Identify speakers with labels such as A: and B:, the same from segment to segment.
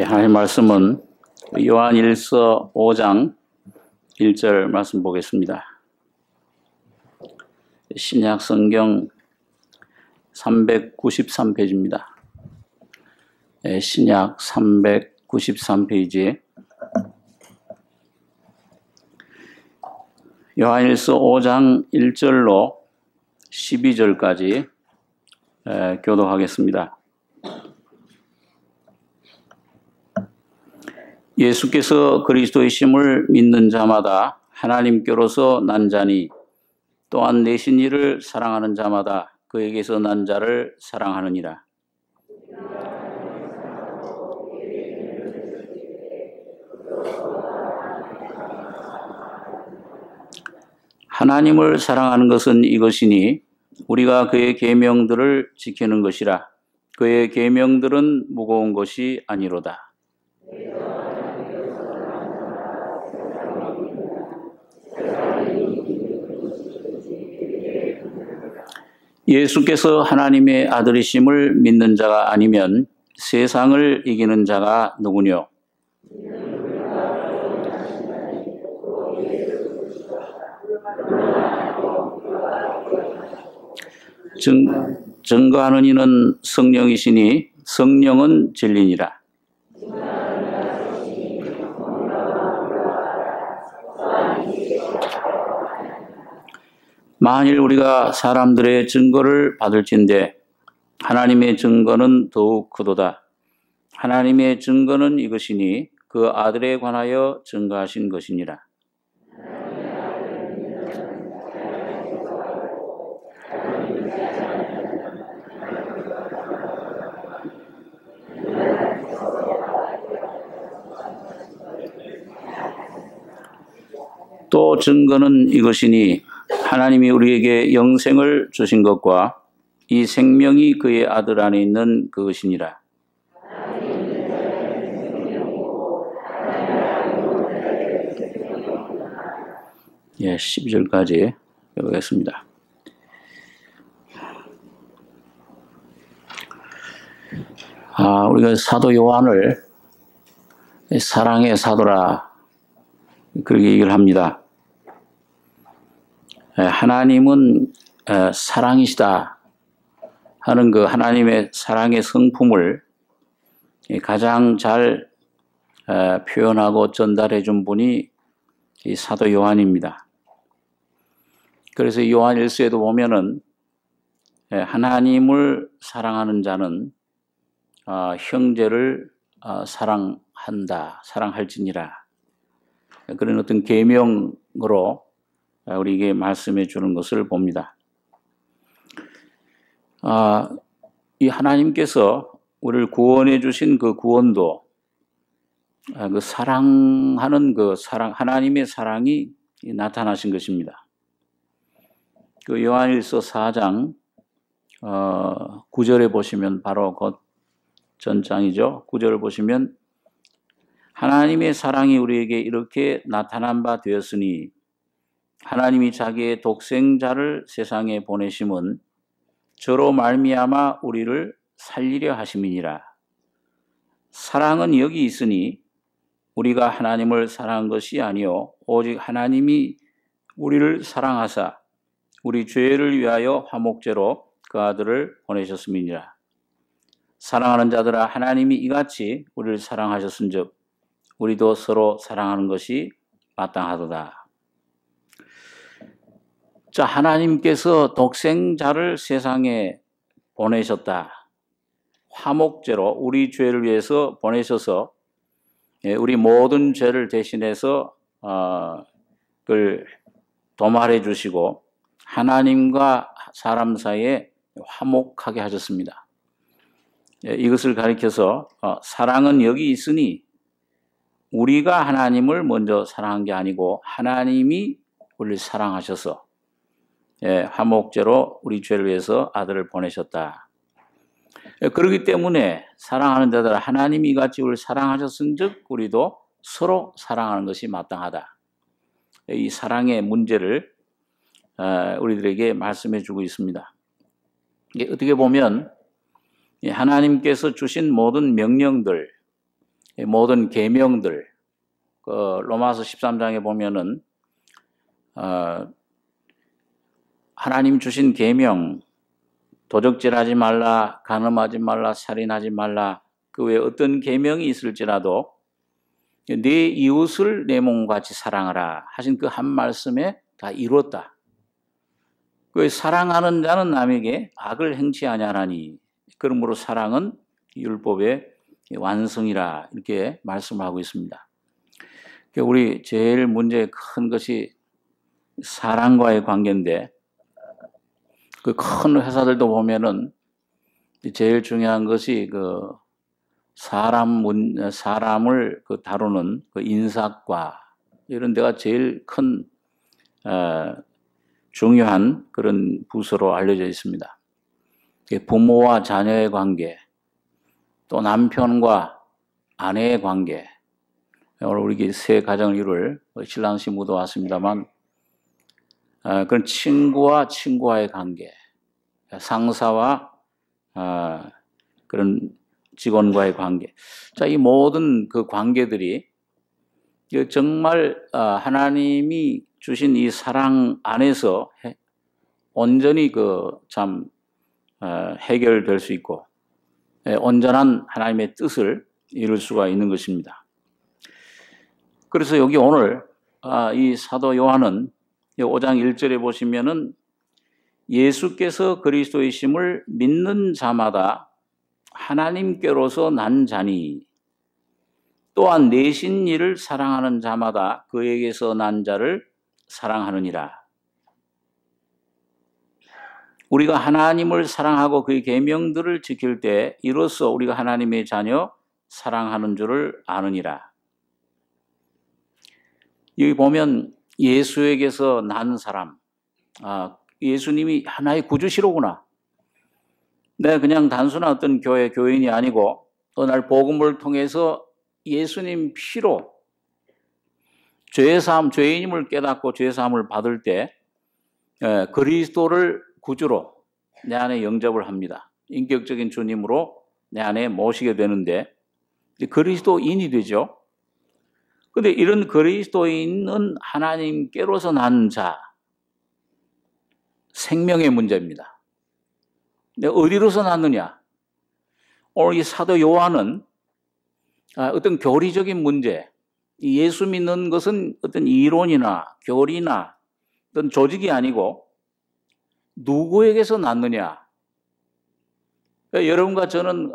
A: 하나님 말씀은 요한일서 5장 1절 말씀 보겠습니다. 신약 성경 393페이지입니다. 신약 393페이지에 요한일서 5장 1절로 12절까지 교독하겠습니다. 예수께서 그리스도이심을 믿는 자마다 하나님께로서 난 자니 또한 내신 이를 사랑하는 자마다 그에게서 난 자를 사랑하느니라. 하나님을 사랑하는 것은 이것이니 우리가 그의 계명들을 지키는 것이라. 그의 계명들은 무거운 것이 아니로다. 예수께서 하나님의 아들이심을 믿는 자가 아니면 세상을 이기는 자가 누구뇨? 증거하는 이는 성령이시니 성령은 진리니라. 만일 우리가 사람들의 증거를 받을진대 하나님의 증거는 더욱 크도다. 하나님의 증거는 이것이니 그 아들에 관하여 증거하신 것이니라. 또 증거는 이것이니 하나님이 우리에게 영생을 주신 것과 이 생명이 그의 아들 안에 있는 그것이니라. 예, 12절까지 읽겠습니다. 우리가 사도 요한을 사랑의 사도라 그렇게 얘기를 합니다. 하나님은 사랑이시다 하는 그 하나님의 사랑의 성품을 가장 잘 표현하고 전달해 준 분이 이 사도 요한입니다. 그래서 요한일서에도 보면은 하나님을 사랑하는 자는 형제를 사랑한다, 사랑할지니라. 그런 어떤 계명으로 우리에게 말씀해 주는 것을 봅니다. 이 하나님께서 우리를 구원해 주신 그 구원도 그 사랑하는 그 사랑, 하나님의 사랑이 나타나신 것입니다. 그 요한일서 4장 9절에 보시면 바로 그 전장이죠. 9절을 보시면 하나님의 사랑이 우리에게 이렇게 나타난 바 되었으니 하나님이 자기의 독생자를 세상에 보내심은 저로 말미암아 우리를 살리려 하심이니라. 사랑은 여기 있으니 우리가 하나님을 사랑한 것이 아니요 오직 하나님이 우리를 사랑하사 우리 죄를 위하여 화목제로 그 아들을 보내셨음이니라. 사랑하는 자들아 하나님이 이같이 우리를 사랑하셨은즉 우리도 서로 사랑하는 것이 마땅하도다. 자, 하나님께서 독생자를 세상에 보내셨다. 화목제로 우리 죄를 위해서 보내셔서 우리 모든 죄를 대신해서 그걸 도말해 주시고 하나님과 사람 사이에 화목하게 하셨습니다. 이것을 가리켜서 사랑은 여기 있으니 우리가 하나님을 먼저 사랑한 게 아니고 하나님이 우리를 사랑하셔서 화목제로 우리 죄를 위해서 아들을 보내셨다. 그렇기 때문에 사랑하는 자들 하나님이 이같이 우리를 사랑하셨은즉 우리도 서로 사랑하는 것이 마땅하다. 이 사랑의 문제를 우리들에게 말씀해 주고 있습니다. 어떻게 보면 하나님께서 주신 모든 명령들, 모든 계명들, 로마서 13장에 보면은 하나님 주신 계명, 도적질하지 말라, 간음하지 말라, 살인하지 말라, 그 외에 어떤 계명이 있을지라도 네 이웃을 내 몸같이 사랑하라 하신 그 한 말씀에 다 이뤘다. 그 사랑하는 자는 남에게 악을 행치 아니하나니 그러므로 사랑은 율법의 완성이라 이렇게 말씀하고 있습니다. 우리 제일 문제 큰 것이 사랑과의 관계인데 그 큰 회사들도 보면은 제일 중요한 것이 그 사람을 다루는 그 인사과 이런 데가 제일 큰 중요한 그런 부서로 알려져 있습니다. 부모와 자녀의 관계, 또 남편과 아내의 관계. 오늘 우리 새 가정을 이룰 신랑 신부도 왔습니다만 그런 친구와 친구와의 관계, 상사와 그런 직원과의 관계. 자, 이 모든 그 관계들이 정말 하나님이 주신 이 사랑 안에서 온전히 참 해결될 수 있고 온전한 하나님의 뜻을 이룰 수가 있는 것입니다. 그래서 여기 오늘 이 사도 요한은 5장 1절에 보시면은 예수께서 그리스도이심을 믿는 자마다 하나님께로서 난 자니 또한 내신 이를 사랑하는 자마다 그에게서 난 자를 사랑하느니라. 우리가 하나님을 사랑하고 그의 계명들을 지킬 때 이로써 우리가 하나님의 자녀 사랑하는 줄을 아느니라. 여기 보면 예수에게서 난 사람, 예수님이 하나의 구주시로구나. 내가 그냥 단순한 어떤 교인이 아니고 어느 날 복음을 통해서 예수님 피로 죄사함, 죄인임을 깨닫고 죄사함을 받을 때 그리스도를 구주로 내 안에 영접을 합니다. 인격적인 주님으로 내 안에 모시게 되는데 그리스도인이 되죠. 그런데 이런 그리스도인은 하나님께로서 난 자, 생명의 문제입니다. 근데 어디로서 났느냐? 오늘 이 사도 요한은 어떤 교리적인 문제, 예수 믿는 것은 어떤 이론이나 교리나 어떤 조직이 아니고 누구에게서 났느냐? 여러분과 저는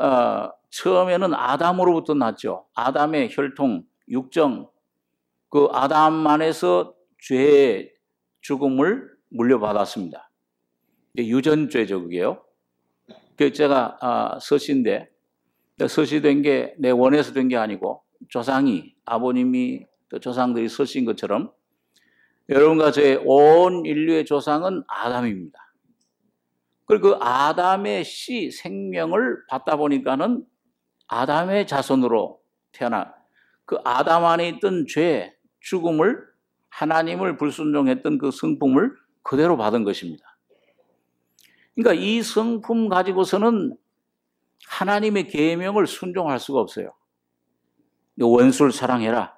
A: 처음에는 아담으로부터 났죠. 아담의 혈통, 육정, 그 아담 안에서 죄의 죽음을 물려받았습니다. 유전죄죠, 그게요. 제가 서시인데 서시된 게 내 원해서 된 게 아니고 조상이, 아버님이 또 조상들이 서신 것처럼 여러분과 저의 온 인류의 조상은 아담입니다. 그리고 그 아담의 씨, 생명을 받다 보니까는 아담의 자손으로 태어나 그 아담 안에 있던 죄, 죽음을 하나님을 불순종했던 그 성품을 그대로 받은 것입니다. 그러니까 이 성품 가지고서는 하나님의 계명을 순종할 수가 없어요. 너 원수를 사랑해라.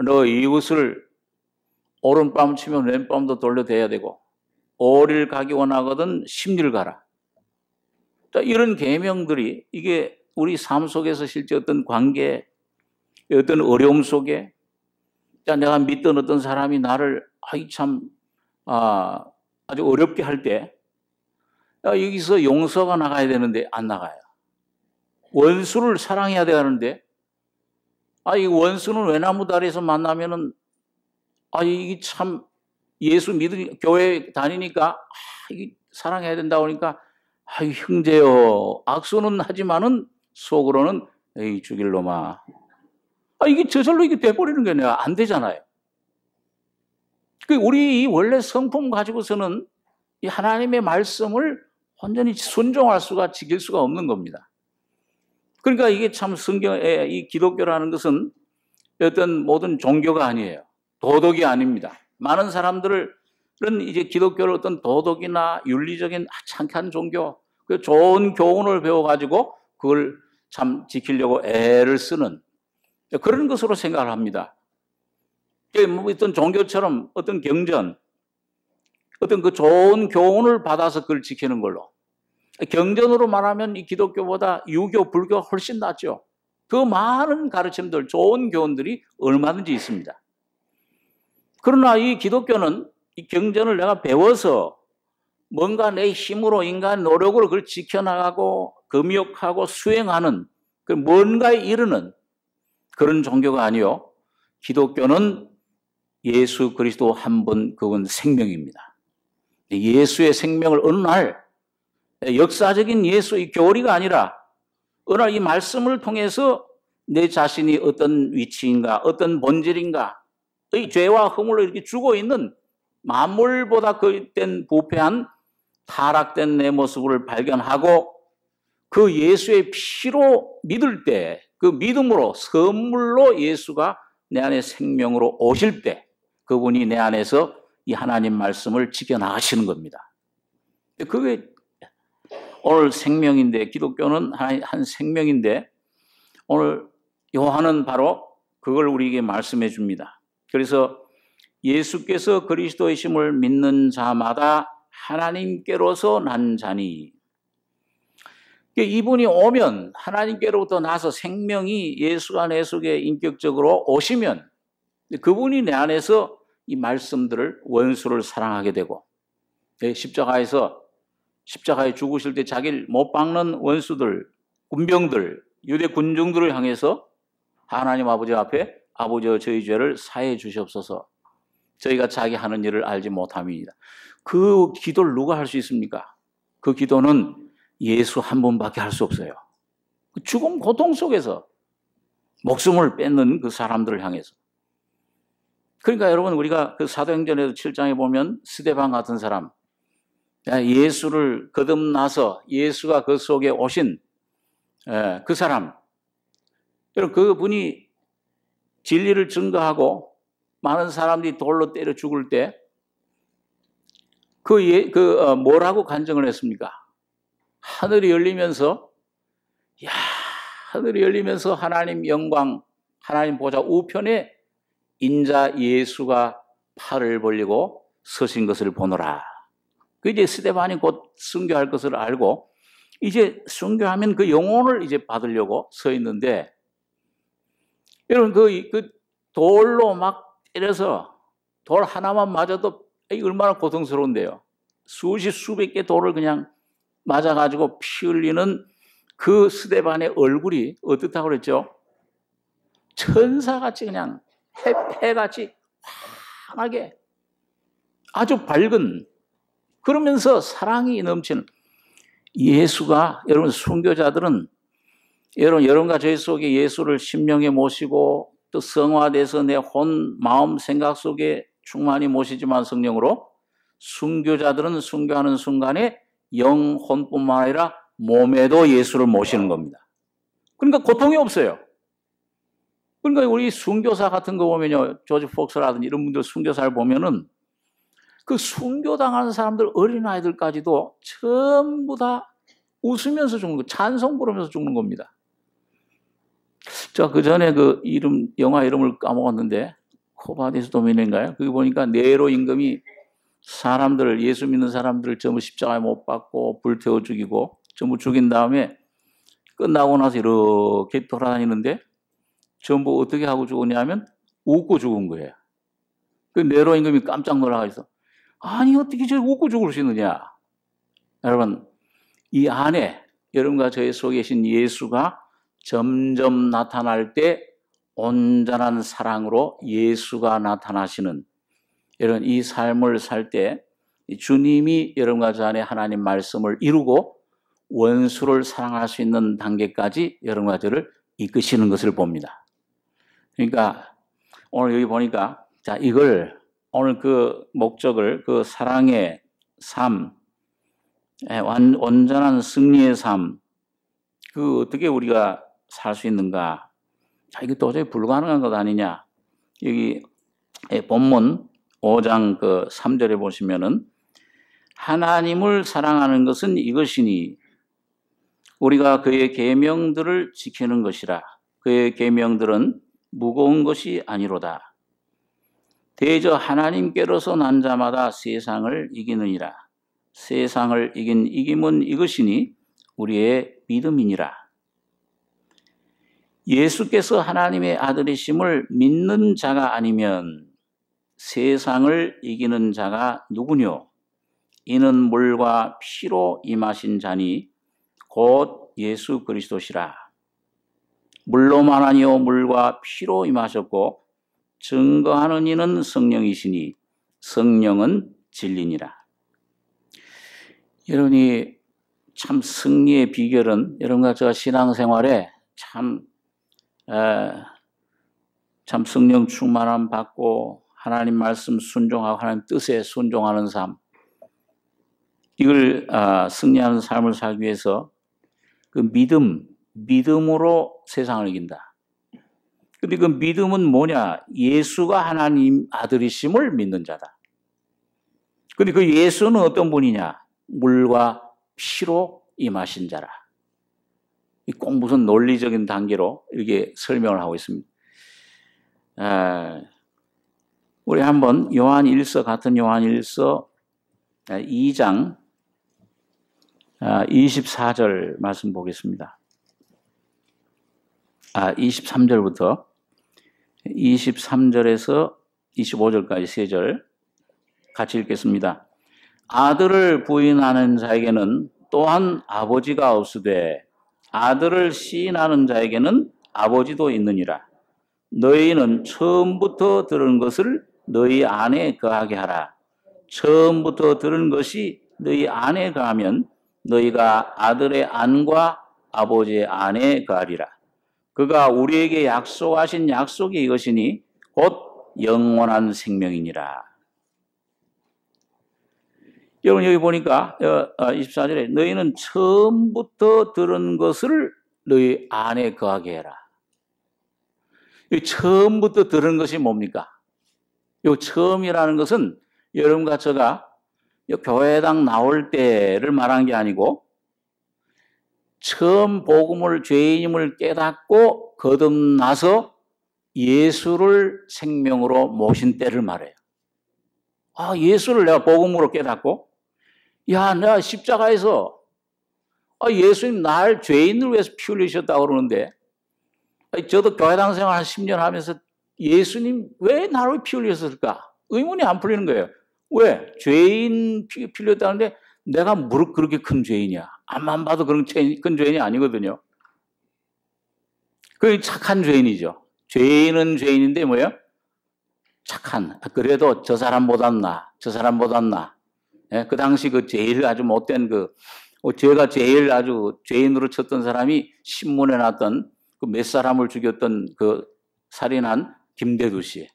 A: 너 이웃을 오른밤 치면 왼밤도 돌려대야 되고 오리를 가기 원하거든 십리를 가라. 자, 이런 계명들이 이게 우리 삶 속에서 실제 어떤 관계, 어떤 어려움 속에 자, 내가 믿던 어떤 사람이 나를 아주 어렵게 할 때 여기서 용서가 나가야 되는데 안 나가요. 원수를 사랑해야 되는데 이 원수는 외나무 다리에서 만나면은 이게 참 예수 믿으니 교회 다니니까 이게 사랑해야 된다고 하니까 형제요 악수는 하지만은 속으로는 에이 죽일 놈아. 이게 저절로 이게 돼버리는 게 내가 안 되잖아요. 우리 원래 성품 가지고서는 이 하나님의 말씀을 완전히 순종할 수가 지킬 수가 없는 겁니다. 그러니까 이게 참 성경에 이 기독교라는 것은 어떤 모든 종교가 아니에요. 도덕이 아닙니다. 많은 사람들은 이제 기독교를 어떤 도덕이나 윤리적인 찬찬 종교, 그 좋은 교훈을 배워가지고 그걸 참 지키려고 애를 쓰는 그런 것으로 생각을 합니다. 뭐 어떤 종교처럼 어떤 경전, 어떤 그 좋은 교훈을 받아서 그걸 지키는 걸로. 경전으로 말하면 이 기독교보다 유교, 불교가 훨씬 낫죠. 그 많은 가르침들, 좋은 교훈들이 얼마든지 있습니다. 그러나 이 기독교는 이 경전을 내가 배워서 뭔가 내 힘으로 인간 노력으로 그걸 지켜나가고 금욕하고 수행하는 그 뭔가에 이르는 그런 종교가 아니요. 기독교는 예수 그리스도 한 분, 그분 생명입니다. 예수의 생명을 어느 날 역사적인 예수의 교리가 아니라 어느 날 이 말씀을 통해서 내 자신이 어떤 위치인가, 어떤 본질인가, 의 죄와 허물로 이렇게 죽어 있는 만물보다 그땐 부패한 타락된 내 모습을 발견하고 그 예수의 피로 믿을 때, 그 믿음으로 선물로 예수가 내 안에 생명으로 오실 때 그분이 내 안에서 이 하나님 말씀을 지켜나가시는 겁니다. 그게 오늘 생명인데, 기독교는 한 생명인데 오늘 요한은 바로 그걸 우리에게 말씀해 줍니다. 그래서 예수께서 그리스도이심을 믿는 자마다 하나님께로서 난 자니, 이분이 오면 하나님께로부터 나서 생명이 예수가 내 속에 인격적으로 오시면 그분이 내 안에서 이 말씀들을 원수를 사랑하게 되고, 십자가에 죽으실 때 자기를 못 박는 원수들, 군병들, 유대 군중들을 향해서 하나님 아버지 앞에 아버지여 저희 죄를 사해 주시옵소서, 저희가 자기 하는 일을 알지 못함이니이다. 그 기도를 누가 할 수 있습니까? 그 기도는 예수 한 분밖에 할 수 없어요. 죽음 고통 속에서 목숨을 뺏는 그 사람들을 향해서. 그러니까 여러분, 우리가 그 사도행전에도 7장에 보면 스데반 같은 사람, 예수를 거듭나서 예수가 그 속에 오신 그 사람, 여러분, 그분이 진리를 증거하고 많은 사람들이 돌로 때려 죽을 때 뭐라고 간증을 했습니까? 하늘이 열리면서 하나님 영광, 하나님 보좌 우편에 인자 예수가 팔을 벌리고 서신 것을 보노라. 그 이제 스데반이 곧 순교할 것을 알고 이제 순교하면 그 영혼을 이제 받으려고 서 있는데, 여러분 그 돌로 막 때려서 돌 하나만 맞아도 얼마나 고통스러운데요. 수백 개 돌을 그냥 맞아가지고 피 흘리는 그 스데반의 얼굴이 어떻다고 그랬죠? 천사같이 그냥 해같이 환하게 아주 밝은, 그러면서 사랑이 넘치는 예수가, 여러분 순교자들은 여러분과 저희 속에 예수를 심령에 모시고 또 성화돼서 내 혼, 마음, 생각 속에 충만히 모시지만 성령으로, 순교자들은 순교하는 순간에 영혼뿐만 아니라 몸에도 예수를 모시는 겁니다. 그러니까 고통이 없어요. 그러니까 우리 순교사 같은 거 보면요, 조지 폭스라든지 이런 분들 순교사를 보면은 그 순교당하는 사람들, 어린아이들까지도 전부 다 웃으면서 죽는 거, 찬송 부르면서 죽는 겁니다. 저 그 전에 그 영화 이름을 까먹었는데, 코바디스 도미네인가요? 거기 보니까 네로 임금이 사람들을, 예수 믿는 사람들을 전부 십자가에 못 박고 불태워 죽이고 전부 죽인 다음에 끝나고 나서 이렇게 돌아다니는데 전부 어떻게 하고 죽었냐면 웃고 죽은 거예요. 그 네로 임금이 깜짝 놀라서, 아니 어떻게 저렇게 웃고 죽을 수 있느냐. 여러분, 이 안에 여러분과 저희 속에 계신 예수가 점점 나타날 때 온전한 사랑으로 예수가 나타나시는, 여러분 이 삶을 살 때 주님이 여러분과 저 안에 하나님 말씀을 이루고 원수를 사랑할 수 있는 단계까지 여러분과 저를 이끄시는 것을 봅니다. 그러니까 오늘 여기 보니까, 자, 이걸 오늘 그 목적을, 그 사랑의 삶, 온전한 승리의 삶, 그 어떻게 우리가 살 수 있는가? 자, 이게 도저히 불가능한 것 아니냐? 여기 본문 5장 그 3절에 보시면은, 하나님을 사랑하는 것은 이것이니 우리가 그의 계명들을 지키는 것이라. 그의 계명들은 무거운 것이 아니로다. 대저 하나님께로서 난 자마다 세상을 이기느니라. 세상을 이긴 이김은 이것이니 우리의 믿음이니라. 예수께서 하나님의 아들이심을 믿는 자가 아니면 세상을 이기는 자가 누구뇨? 이는 물과 피로 임하신 자니 곧 예수 그리스도시라. 물로만 아니요 물과 피로 임하셨고 증거하는 이는 성령이시니 성령은 진리니라. 여러분이 참 승리의 비결은 여러분과 제가 신앙생활에 참 성령 충만함 받고 하나님 말씀 순종하고 하나님 뜻에 순종하는 삶, 이걸 승리하는 삶을 살기 위해서 그 믿음으로 세상을 이긴다. 근데 그 믿음은 뭐냐? 예수가 하나님 아들이심을 믿는 자다. 근데 그 예수는 어떤 분이냐? 물과 피로 임하신 자라. 꼭 무슨 논리적인 단계로 이렇게 설명을 하고 있습니다. 우리 한번 같은 요한 1서 2장 24절 말씀 보겠습니다. 23절부터 23절에서 25절까지 3절 같이 읽겠습니다. 아들을 부인하는 자에게는 또한 아버지가 없으되 아들을 시인하는 자에게는 아버지도 있느니라. 너희는 처음부터 들은 것을 너희 안에 거하게 하라. 처음부터 들은 것이 너희 안에 거하면 너희가 아들의 안과 아버지의 안에 거하리라. 그가 우리에게 약속하신 약속이 이것이니 곧 영원한 생명이니라. 여러분 여기 보니까 24절에 너희는 처음부터 들은 것을 너희 안에 거하게 해라. 처음부터 들은 것이 뭡니까? 이 처음이라는 것은 여러분과 제가 교회당 나올 때를 말한 게 아니고 처음 복음을 죄인임을 깨닫고 거듭나서 예수를 생명으로 모신 때를 말해요. 예수를 내가 복음으로 깨닫고 내가 십자가에서 예수님 날 죄인을 위해서 피 흘리셨다고 그러는데 저도 교회당 생활 한 10년 하면서 예수님 왜 나를 피 흘리셨을까? 의문이 안 풀리는 거예요. 왜? 죄인 피 흘렸다는데 내가 무릇 그렇게 큰 죄인이야. 앞만 봐도 그런 큰 죄인이 아니거든요. 그 착한 죄인이죠. 죄인은 죄인인데 뭐예요? 착한. 그래도 저 사람보단 나. 예? 그 당시 그 제일 아주 못된 제가 제일 아주 죄인으로 쳤던 사람이 신문에 났던 그 몇 사람을 죽였던 그 살인한 김대두 씨.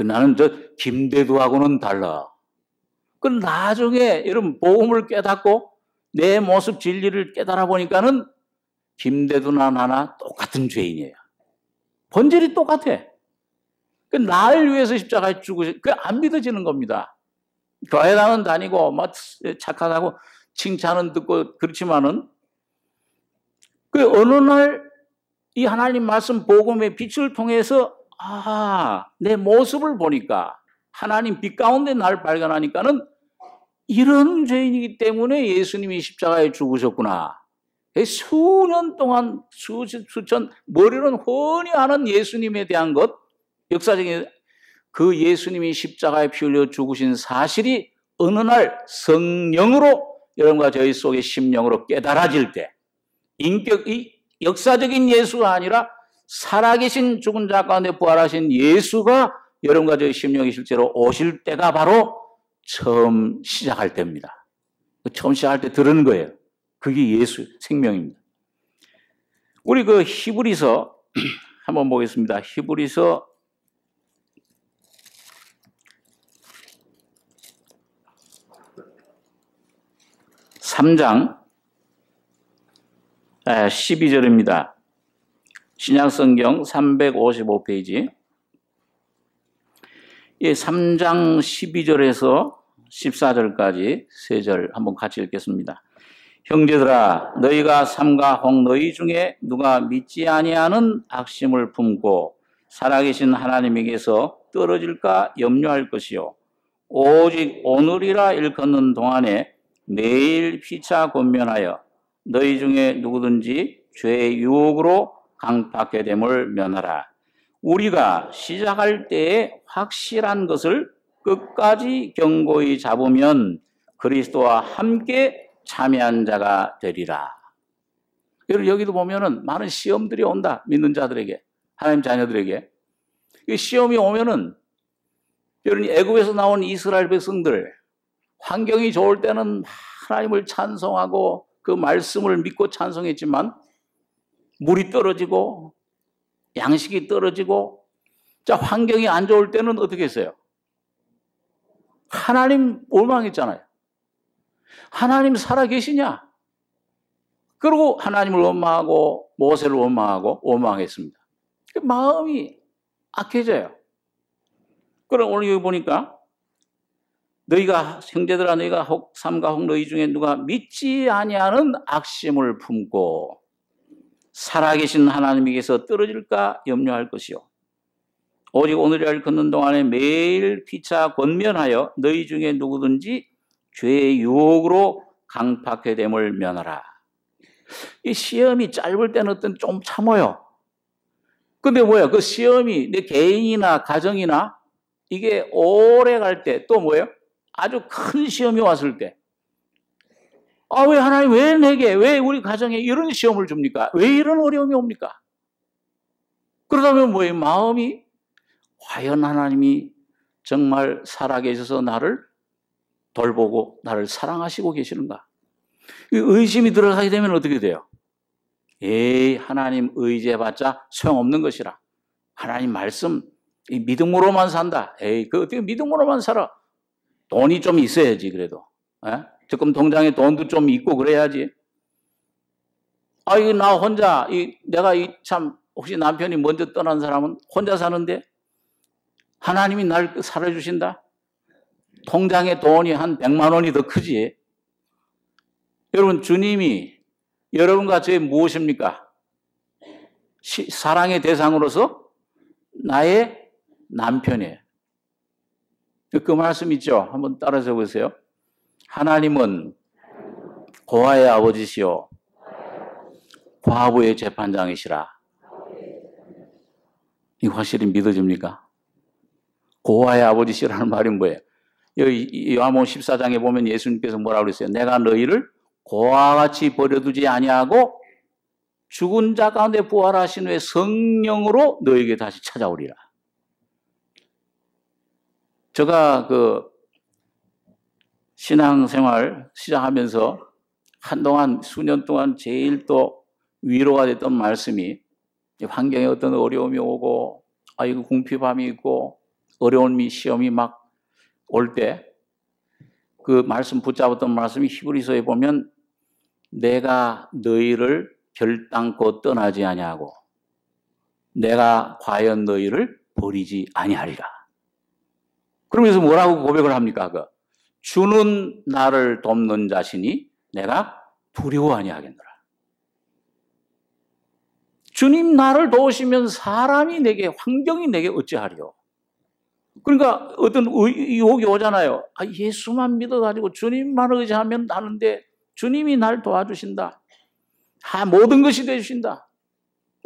A: 나는 저 김대두하고는 달라. 나중에 여러분 복음을 깨닫고 내 모습 진리를 깨달아 보니까는 김대두나 나나 똑같은 죄인이에요. 본질이 똑같아. 나를 위해서 십자가에 죽으시, 안 믿어지는 겁니다. 교회당은 다니고 착하다고 칭찬은 듣고 그렇지만은 어느 날 이 하나님 말씀 복음의 빛을 통해서 내 모습을 보니까 하나님 빛 가운데 날 발견하니까는 이런 죄인이기 때문에 예수님이 십자가에 죽으셨구나. 수년 동안 수천 머리는 훤히 아는 예수님에 대한 것, 역사적인 그 예수님이 십자가에 피 흘려 죽으신 사실이 어느 날 성령으로 여러분과 저희 속의 심령으로 깨달아질 때 인격이 역사적인 예수가 아니라 살아계신 죽은 자 가운데 부활하신 예수가 여러분과 저희 심령이 실제로 오실 때가 바로 처음 시작할 때입니다. 처음 시작할 때 들은 거예요. 그게 예수 생명입니다. 우리 히브리서 한번 보겠습니다. 히브리서 3장 12절입니다. 신약성경 355페이지. 3장 12절에서 14절까지 3절 한번 같이 읽겠습니다. 형제들아 너희가 삼가 혹 너희 중에 누가 믿지 아니하는 악심을 품고 살아계신 하나님에게서 떨어질까 염려할 것이요 오직 오늘이라 일컫는 동안에 매일 피차 권면하여 너희 중에 누구든지 죄의 유혹으로 강팍해 됨을 면하라. 우리가 시작할 때에 확실한 것을 끝까지 견고히 잡으면 그리스도와 함께 참여한 자가 되리라. 여러분 여기도 보면은 많은 시험들이 온다. 믿는 자들에게, 하나님 자녀들에게. 이 시험이 오면은 여러분 애굽에서 나온 이스라엘 백성들 환경이 좋을 때는 하나님을 찬송하고 그 말씀을 믿고 찬송했지만 물이 떨어지고 양식이 떨어지고 자 환경이 안 좋을 때는 어떻게 했어요? 하나님 원망했잖아요. 하나님 살아계시냐? 그리고 하나님을 원망하고 모세를 원망했습니다. 마음이 악해져요. 그럼 오늘 여기 보니까 너희가 형제들아 너희가 혹 삼가 혹 너희 중에 누가 믿지 아니하는 악심을 품고 살아계신 하나님에게서 떨어질까 염려할 것이요 오직 오늘을 걷는 동안에 매일 피차 권면하여 너희 중에 누구든지 죄의 유혹으로 강팍해 됨을 면하라. 이 시험이 짧을 때는 어떤 좀 참아요. 근데 뭐야? 그 시험이 내 개인이나 가정이나 이게 오래 갈 때 또 뭐예요? 아주 큰 시험이 왔을 때. 아, 왜 하나님 왜 내게, 왜 우리 가정에 이런 시험을 줍니까? 왜 이런 어려움이 옵니까? 그러다면 뭐예요? 마음이 과연 하나님이 정말 살아계셔서 나를 돌보고 나를 사랑하시고 계시는가? 의심이 들어가게 되면 어떻게 돼요? 에이, 하나님 의지해봤자 소용없는 것이라. 하나님 말씀, 이 믿음으로만 산다. 에이, 그 어떻게 믿음으로만 살아? 돈이 좀 있어야지, 그래도. 에? 지금 통장에 돈도 좀 있고 그래야지. 아, 이거 나 혼자, 내가 참, 혹시 남편이 먼저 떠난 사람은 혼자 사는데 하나님이 날 살아주신다? 통장에 돈이 한 100만 원이 더 크지. 여러분, 주님이 여러분과 저의 무엇입니까? 사랑의 대상으로서 나의 남편이에요. 그 말씀 있죠? 한번 따라서 보세요. 하나님은 고아의 아버지시요 과부의 재판장이시라. 이거 확실히 믿어집니까? 고아의 아버지시라는 말이 뭐예요? 여기 요한복음 14장에 보면 예수님께서 뭐라고 그랬어요? 내가 너희를 고아같이 버려두지 아니하고 죽은 자 가운데 부활하신 후에 성령으로 너에게 다시 찾아오리라. 제가 그 신앙생활 시작하면서 한동안 수년 동안 제일 또 위로가 됐던 말씀이 환경에 어떤 어려움이 오고 이거 궁핍함이 있고 어려움이 시험이 막 올 때 그 말씀 붙잡았던 말씀이 히브리서에 보면 내가 너희를 결단코 떠나지 아니하고 내가 과연 너희를 버리지 아니하리라. 그러면서 뭐라고 고백을 합니까? 주는 나를 돕는 자신이 내가 두려워 아니하겠노라. 주님 나를 도우시면 사람이 내게 환경이 내게 어찌하리요. 그러니까 어떤 유혹이 오잖아요. 예수만 믿어가지고 주님만 의지하면 나는데 주님이 날 도와주신다. 모든 것이 되주신다.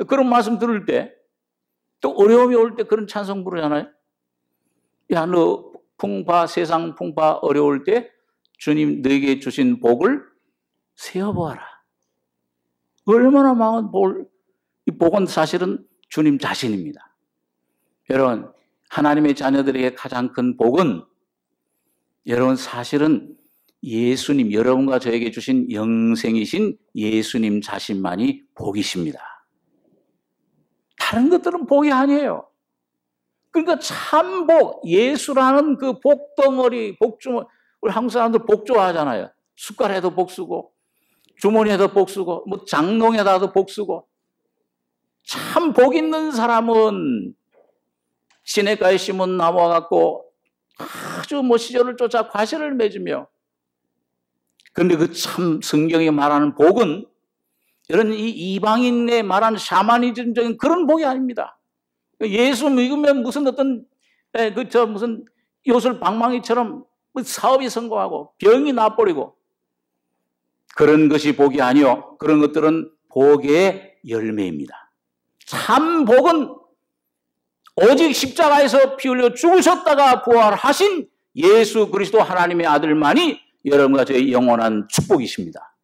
A: 그런 말씀 들을 때 또 어려움이 올 때 그런 찬송 부르잖아요. 야, 너 세상 풍파 어려울 때 주님 너에게 주신 복을 세어보아라. 얼마나 많은 복을, 이 복은 사실은 주님 자신입니다. 여러분, 하나님의 자녀들에게 가장 큰 복은 여러분 사실은 예수님, 여러분과 저에게 주신 영생이신 예수님 자신만이 복이십니다. 다른 것들은 복이 아니에요. 그러니까 참 복, 예수라는 그 복덩어리, 복주머니, 우리 한국 사람들 복 좋아하잖아요. 숟갈에도 복 쓰고, 주머니에도 복 쓰고, 뭐 장롱에다도 복 쓰고. 참 복 있는 사람은 시냇가에 심은 나무와 같고 아주 시절을 쫓아 과실을 맺으며 그런데 그 참 성경이 말하는 복은 이런 이방인에 말하는 샤머니즘적인 그런 복이 아닙니다. 예수 믿으면 무슨 어떤 무슨 요술 방망이처럼 사업이 성공하고 병이 나버리고 그런 것이 복이 아니요. 그런 것들은 복의 열매입니다. 참 복은 오직 십자가에서 피 흘려 죽으셨다가 부활하신 예수 그리스도 하나님의 아들만이 여러분과 저의 영원한 축복이십니다.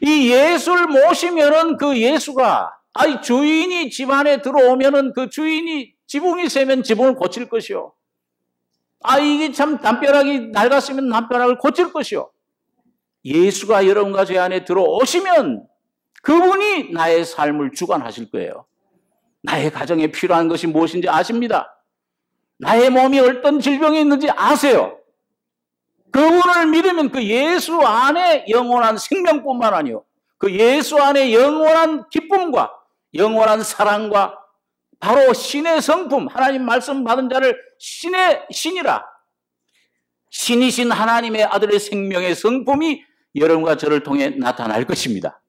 A: 이 예수를 모시면은 그 예수가 주인이 집안에 들어오면은 그 주인이 지붕이 세면 지붕을 고칠 것이요. 이게 참 담벼락이 낡았으면 담벼락을 고칠 것이요. 예수가 여러분과 제 안에 들어오시면 그분이 나의 삶을 주관하실 거예요. 나의 가정에 필요한 것이 무엇인지 아십니다. 나의 몸이 어떤 질병이 있는지 아세요. 그분을 믿으면 그 예수 안에 영원한 생명뿐만 아니요. 그 예수 안에 영원한 기쁨과 영원한 사랑과 바로 신의 성품, 하나님 말씀 받은 자를 신이라. 신이신 하나님의 아들의 생명의 성품이 여러분과 저를 통해 나타날 것입니다.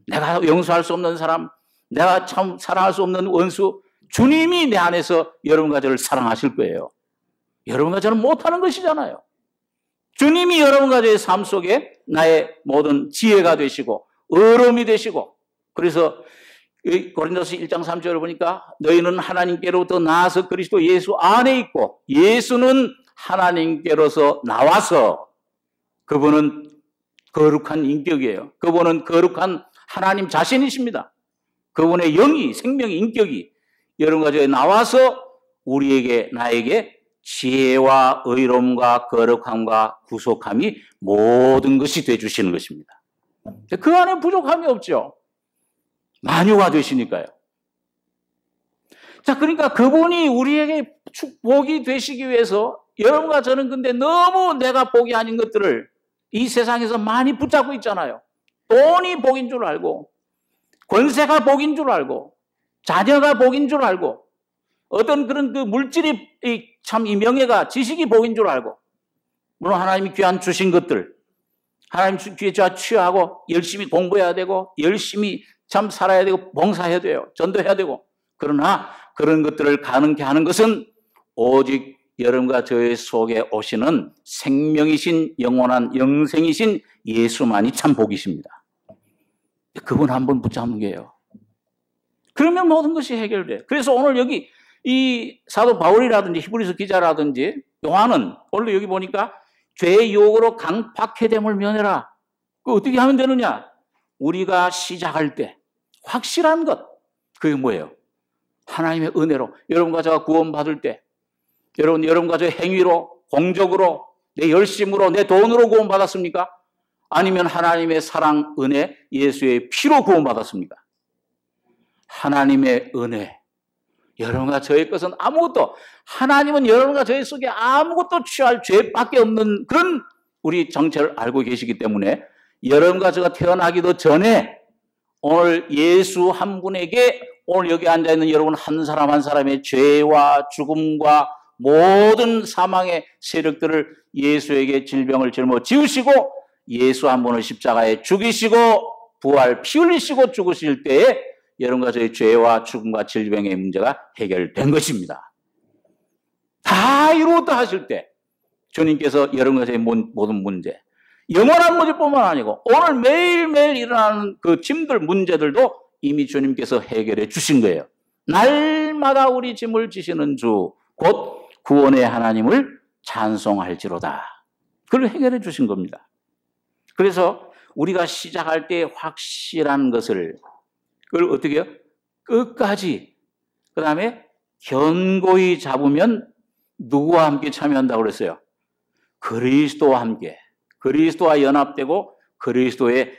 A: 내가 용서할 수 없는 사람, 내가 참 사랑할 수 없는 원수, 주님이 내 안에서 여러분과 저를 사랑하실 거예요. 여러분과 저는 못하는 것이잖아요. 주님이 여러분과 저의 삶 속에 나의 모든 지혜가 되시고 의로움이 되시고, 그래서 고린도서 1장 3절을 보니까 너희는 하나님께로부터 나와서 그리스도 예수 안에 있고 예수는 하나님께로서 나와서, 그분은 거룩한 인격이에요. 그분은 거룩한 하나님 자신이십니다. 그분의 영이, 생명의 인격이 여러분과 저에 나와서 우리에게, 나에게 지혜와 의로움과 거룩함과 구속함이 모든 것이 되주시는 것입니다. 그 안에 부족함이 없죠. 만유가 되시니까요. 자, 그러니까 그분이 우리에게 축복이 되시기 위해서 여러분과 저는 근데 너무 내가 복이 아닌 것들을 이 세상에서 많이 붙잡고 있잖아요. 돈이 복인 줄 알고, 권세가 복인 줄 알고, 자녀가 복인 줄 알고, 어떤 그런 그 물질이 참 이 명예가, 지식이 복인 줄 알고, 물론 하나님이 귀한 주신 것들, 하나님 귀에 취하고 열심히 공부해야 되고 열심히 참 살아야 되고 봉사해야 돼요. 전도해야 되고. 그러나 그런 것들을 가능케 하는 것은 오직 여러분과 저의 속에 오시는 생명이신 영원한 영생이신 예수만이 참 복이십니다. 그분 한 번 붙잡는 게요. 그러면 모든 것이 해결돼요. 그래서 오늘 여기 이 사도 바울이라든지 히브리서 기자라든지 요한은 오늘 여기 보니까 죄의 유혹으로 강팍해 됨을 면해라. 그 어떻게 하면 되느냐? 우리가 시작할 때 확실한 것, 그게 뭐예요? 하나님의 은혜로, 여러분과 제가 구원받을 때, 여러분과 저의 행위로, 공적으로, 내 열심으로, 내 돈으로 구원받았습니까? 아니면 하나님의 사랑, 은혜, 예수의 피로 구원받았습니까? 하나님의 은혜. 여러분과 저의 것은 아무것도, 하나님은 여러분과 저의 속에 아무것도 취할 죄밖에 없는 그런 우리 정체를 알고 계시기 때문에 여러분과 제가 태어나기도 전에 오늘 예수 한 분에게, 오늘 여기 앉아있는 여러분 한 사람 한 사람의 죄와 죽음과 모든 사망의 세력들을 예수에게 질병을 짊어지우시고 예수 한 분을 십자가에 죽이시고 부활 피 흘리시고 죽으실 때에 여러분과 저의 죄와 죽음과 질병의 문제가 해결된 것입니다. 다 이루었다 하실 때 주님께서 여러분과 저의 모든 문제, 영원한 문제뿐만 아니고 오늘 매일매일 일어나는 그 짐들, 문제들도 이미 주님께서 해결해 주신 거예요. 날마다 우리 짐을 지시는 주, 곧 구원의 하나님을 찬송할지로다. 그걸 해결해 주신 겁니다. 그래서 우리가 시작할 때 확실한 것을, 그걸 어떻게 해요? 끝까지, 그 다음에 견고히 잡으면 누구와 함께 참여한다고 그랬어요? 그리스도와 함께, 그리스도와 연합되고 그리스도에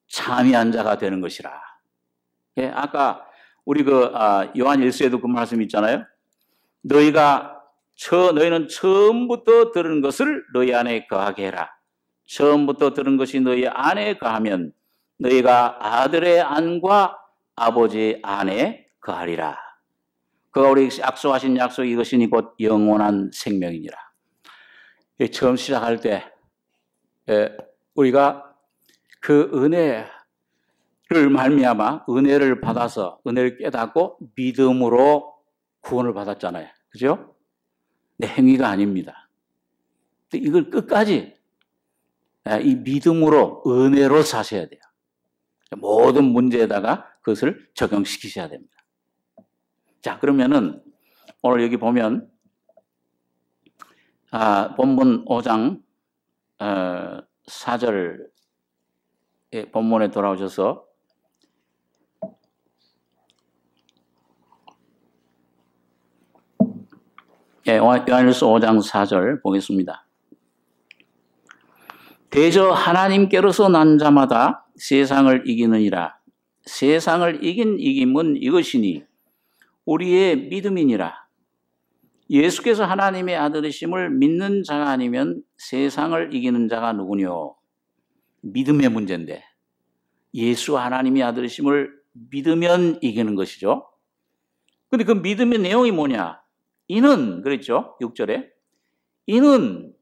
A: 참여한 자가 되는 것이라. 예, 아까 우리 요한 1서에도 그 말씀 있잖아요. 너희는 처음부터 들은 것을 너희 안에 거하게 해라. 처음부터 들은 것이 너희 안에 거하면 너희가 아들의 안과 아버지 안에 거하리라. 그가 우리 약속하신 약속이 이것이니 곧 영원한 생명이니라. 처음 시작할 때 우리가 그 은혜를 말미암아 은혜를 받아서 은혜를 깨닫고 믿음으로 구원을 받았잖아요. 그죠? 내 행위가 아닙니다. 근데 이걸 끝까지 이 믿음으로 은혜로 사셔야 돼요. 모든 문제에다가 그것을 적용시키셔야 됩니다. 자, 그러면은 오늘 여기 보면 본문 5장 4절 본문에 돌아오셔서 요한일서 5장 4절 보겠습니다. 대저 하나님께로서 난 자마다 세상을 이기느니라. 세상을 이긴 이김은 이것이니 우리의 믿음이니라. 예수께서 하나님의 아들이심을 믿는 자가 아니면 세상을 이기는 자가 누구뇨? 믿음의 문제인데 예수 하나님의 아들이심을 믿으면 이기는 것이죠. 근데 그 믿음의 내용이 뭐냐? 이는 그랬죠. 6절에 이는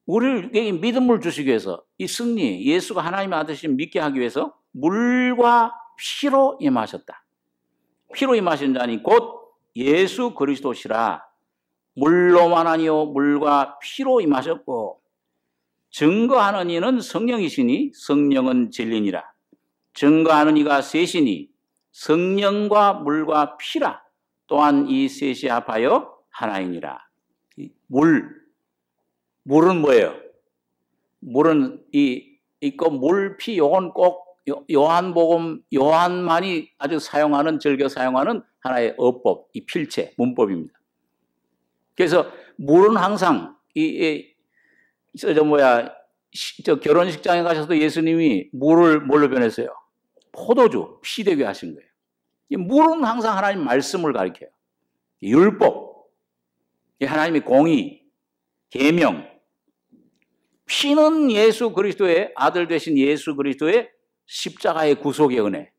A: 우리에게 믿음을 주시기 위해서 이 승리 예수가 하나님의 아들이심을 믿게 하기 위해서 물과 피로 임하셨다. 피로 임하신 자니 곧 예수 그리스도시라. 물로만 아니요 물과 피로 임하셨고 증거하는 이는 성령이시니 성령은 진리니라. 증거하는 이가 셋이니 성령과 물과 피라. 또한 이 셋이 합하여 하나이니라. 물은 뭐예요? 물은 있고 물, 피, 요건 꼭 요한복음, 요한만이 아주 사용하는, 즐겨 사용하는 하나의 어법, 이 필체, 문법입니다. 그래서 물은 항상, 결혼식장에 가셔서 예수님이 물을 뭘로 변했어요? 포도주, 피 되게 하신 거예요. 이 물은 항상 하나님 말씀을 가리켜요. 율법, 하나님의 공의, 계명, 피는 예수 그리스도의 아들 되신 예수 그리스도의 십자가의 구속의 은혜.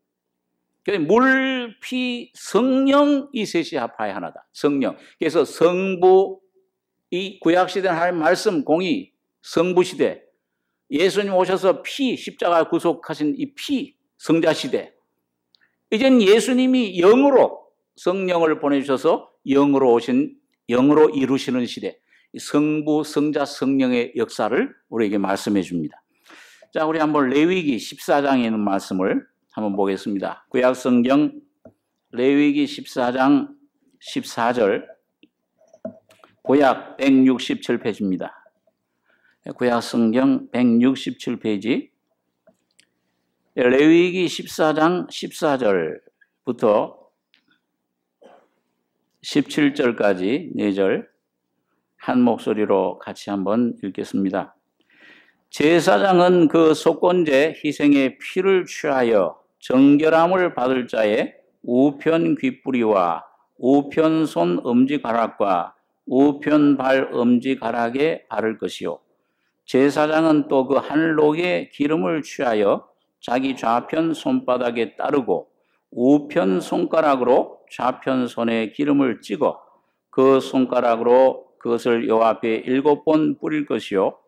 A: 물, 피, 성령 이 셋이 합하여 하나다. 성령. 그래서 성부, 이 구약시대는 하나님 말씀, 공의, 성부시대. 예수님 오셔서 피, 십자가 구속하신 이 피, 성자시대. 이젠 예수님이 영으로 성령을 보내주셔서 영으로 이루시는 시대. 성부, 성자, 성령의 역사를 우리에게 말씀해 줍니다. 자, 우리 한번 레위기 14장에 있는 말씀을 한번 보겠습니다. 구약성경 레위기 14장 14절 구약 167페이지입니다. 구약성경 167페이지 레위기 14장 14절부터 17절까지 4절 한 목소리로 같이 한번 읽겠습니다. 제사장은 그 속건제 희생의 피를 취하여 정결함을 받을 자의 우편 귓뿌리와 우편 손 엄지가락과 우편 발 엄지가락에 바를 것이요. 제사장은 또 그 한 록의 기름을 취하여 자기 좌편 손바닥에 따르고 우편 손가락으로 좌편 손에 기름을 찍어 그 손가락으로 그것을 여호와 앞에 7번 뿌릴 것이요.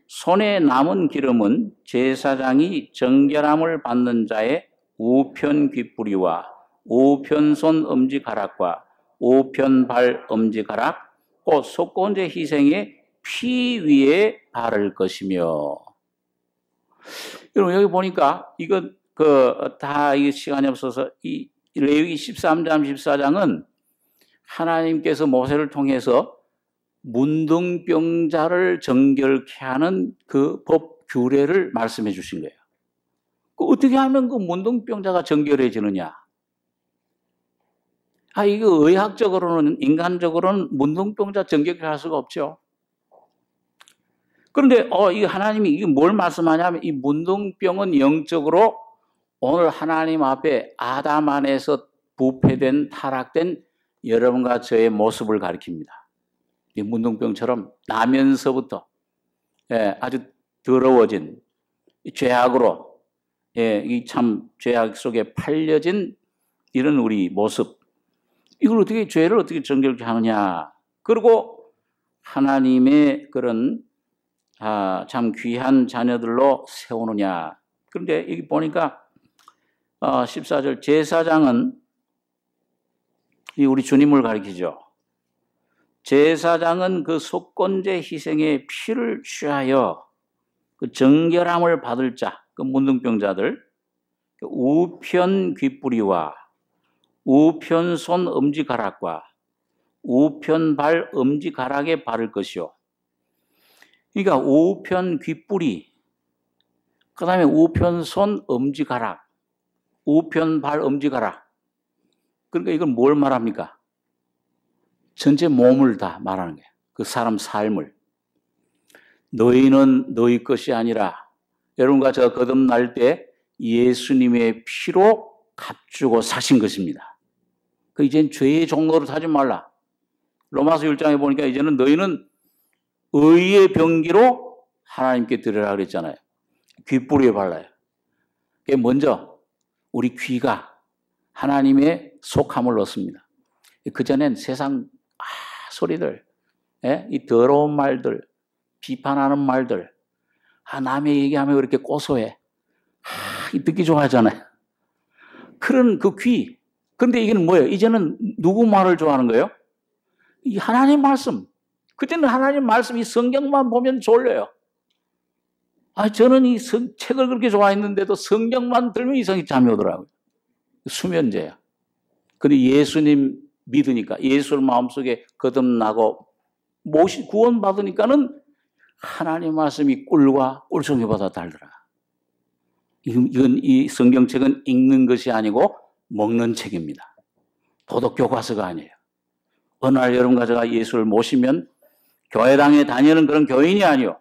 A: 손에 남은 기름은 제사장이 정결함을 받는 자의 우편 귓뿌리와 우편 손 엄지가락과 우편 발 엄지가락 곧 속건제 희생의 피 위에 바를 것이며. 여러분 여기 보니까 이건 다 이 시간이 없어서 이 레위기 13장 14장은 하나님께서 모세를 통해서 문둥병자를 정결케 하는 그 법 규례를 말씀해 주신 거예요. 어떻게 하면 그 문둥병자가 정결해지느냐? 이거 의학적으로는, 인간적으로는 문둥병자 정결케 할 수가 없죠. 그런데 이 하나님이 이게 뭘 말씀하냐면 이 문둥병은 영적으로 오늘 하나님 앞에 아담 안에서 부패된 타락된 여러분과 저의 모습을 가리킵니다. 이 문둥병처럼 나면서부터 아주 더러워진 죄악으로 이 참 죄악 속에 팔려진 이런 우리 모습. 이걸 죄를 어떻게 정결케 하느냐? 그리고 하나님의 그런 참 귀한 자녀들로 세우느냐. 그런데 여기 보니까 14절 제사장은 우리 주님을 가리키죠. 제사장은 그 속건제 희생의 피를 취하여 그 정결함을 받을 자, 그 문둥병자들, 우편 귓뿌리와 우편 손 엄지가락과 우편 발 엄지가락에 바를 것이요. 그러니까 우편 귓뿌리, 그 다음에 우편 손 엄지가락, 우편 발 엄지가락. 그러니까 이건 뭘 말합니까? 전체 몸을 다 말하는 거예요. 그 사람 삶을. 너희는 너희 것이 아니라 여러분과 제가 거듭날 때 예수님의 피로 값주고 사신 것입니다. 그 이젠 죄의 종로로 사지 말라. 로마서 1장에 보니까 이제는 너희는 의의 병기로 하나님께 드리라 그랬잖아요. 귓뿌리에 발라요. 그게 먼저 우리 귀가 하나님의 속함을 얻습니다. 그전엔 세상 소리들, 이 더러운 말들, 비판하는 말들, 남의 얘기하면 왜 이렇게 고소해? 듣기 좋아하잖아요. 그런 그 귀. 그런데 이게는 뭐예요? 이제는 누구 말을 좋아하는 거예요? 이 하나님 말씀. 그때는 하나님 말씀, 이 성경만 보면 졸려요. 저는 이 책을 그렇게 좋아했는데도 성경만 들면 이상히 잠이 오더라고요. 수면제야. 근데 예수님 믿으니까, 예수를 마음속에 거듭나고 구원받으니까는 하나님 말씀이 꿀과 꿀송이보다 달더라. 이 성경책은 읽는 것이 아니고 먹는 책입니다. 도덕교과서가 아니에요. 어느 날 여러분과 제가 예수를 모시면 교회당에 다니는 그런 교인이 아니요.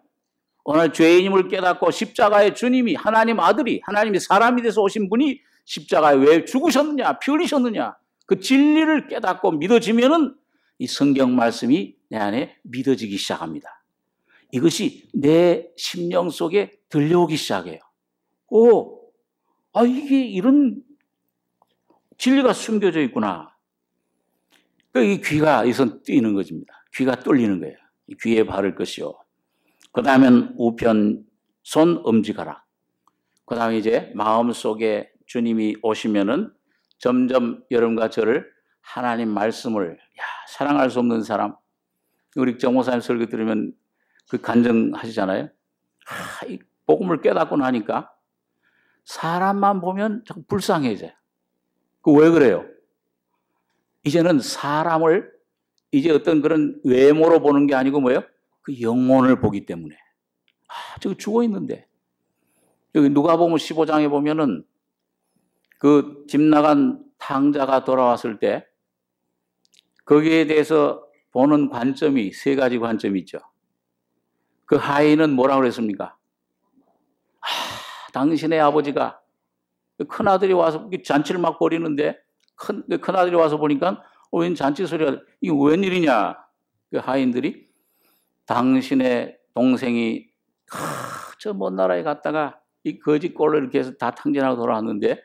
A: 어느 날 죄인임을 깨닫고 십자가의 주님이 하나님 아들이 하나님이 사람이 돼서 오신 분이 십자가에 왜 죽으셨느냐, 피 흘리셨느냐, 그 진리를 깨닫고 믿어지면은 이 성경 말씀이 내 안에 믿어지기 시작합니다. 이것이 내 심령 속에 들려오기 시작해요. 이게 이런 진리가 숨겨져 있구나. 이 귀가 이선 뛰는 것입니다. 귀가 뚫리는 거예요. 귀에 바를 것이요. 그 다음엔 우편 손 엄지가락. 그 다음에 이제 마음속에 주님이 오시면은 점점 여러분과 저를 하나님 말씀을 사랑할 수 없는 사람. 우리 정모사님 설교 들으면 그 간증하시잖아요. 이 복음을 깨닫고 나니까 사람만 보면 자꾸 불쌍해져요. 왜 그래요? 이제는 사람을 이제 어떤 그런 외모로 보는 게 아니고 뭐예요? 그 영혼을 보기 때문에. 저거 죽어 있는데. 여기 누가복음 15장에 보면은 그 집 나간 탕자가 돌아왔을 때 거기에 대해서 보는 관점이 세 가지 관점이 있죠. 그 하인은 뭐라고 그랬습니까? 당신의 아버지가 큰아들이 와서 잔치를 막 벌이는데 큰아들이 와서 보니까 웬 잔치 소리가 이게 웬일이냐. 그 하인들이 당신의 동생이 저 먼 나라에 갔다가 이 거짓골로 이렇게 해서 다 탕진하고 돌아왔는데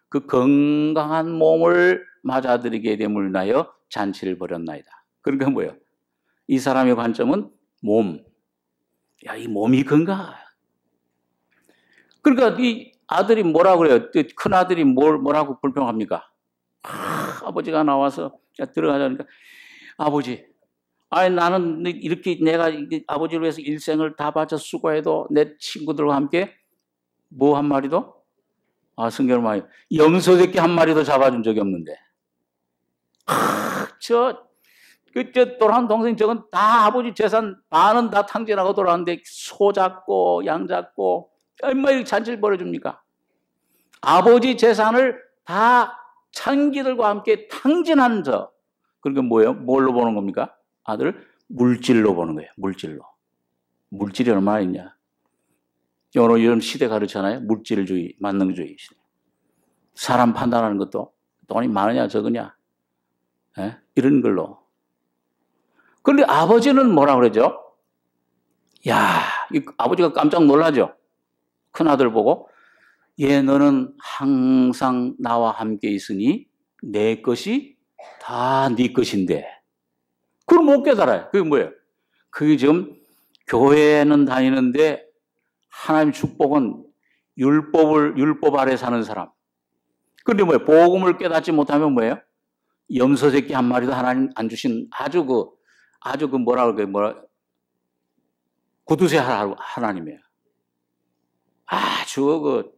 A: 그 건강한 몸을 맞아들이게 됨을 인하여 잔치를 벌였나이다. 그러니까 뭐예요? 이 사람의 관점은 몸. 이 몸이 건강해. 그러니까 이 아들이 뭐라고 그래요? 큰 아들이 뭐라고 불평합니까? 아버지가 나와서 들어가자니까 아버지, 나는 이렇게 내가 아버지를 위해서 일생을 다 바쳐 수고해도 내 친구들과 함께 뭐 한 마리도? 성경을 많이 염소 새끼 한 마리도 잡아준 적이 없는데. 저 또한 동생 저건 다 아버지 재산 반은 다 탕진하고 돌아왔는데 소 잡고 양 잡고 얼마 이렇게 잔치를 벌여줍니까? 아버지 재산을 다 창기들과 함께 탕진한 저. 그러니까 뭐예요? 뭘로 보는 겁니까? 아들을 물질로 보는 거예요. 물질로. 물질이 얼마나 있냐. 오늘 이런 시대 가르치잖아요. 물질주의, 만능주의 시대. 사람 판단하는 것도 돈이 많으냐 적으냐. 이런 걸로. 그런데 아버지는 뭐라 그러죠? 아버지가 깜짝 놀라죠. 큰아들 보고 너는 항상 나와 함께 있으니 내 것이 다 네 것인데. 그걸 못 깨달아요. 그게 뭐예요? 그게 지금 교회는 다니는데 하나님 축복은 율법 아래 사는 사람. 그런데 뭐예요? 복음을 깨닫지 못하면 뭐예요? 염소 새끼 한 마리도 하나님 안 주신 아주 그 뭐라 그럴까요? 구두쇠 하나님이에요. 아주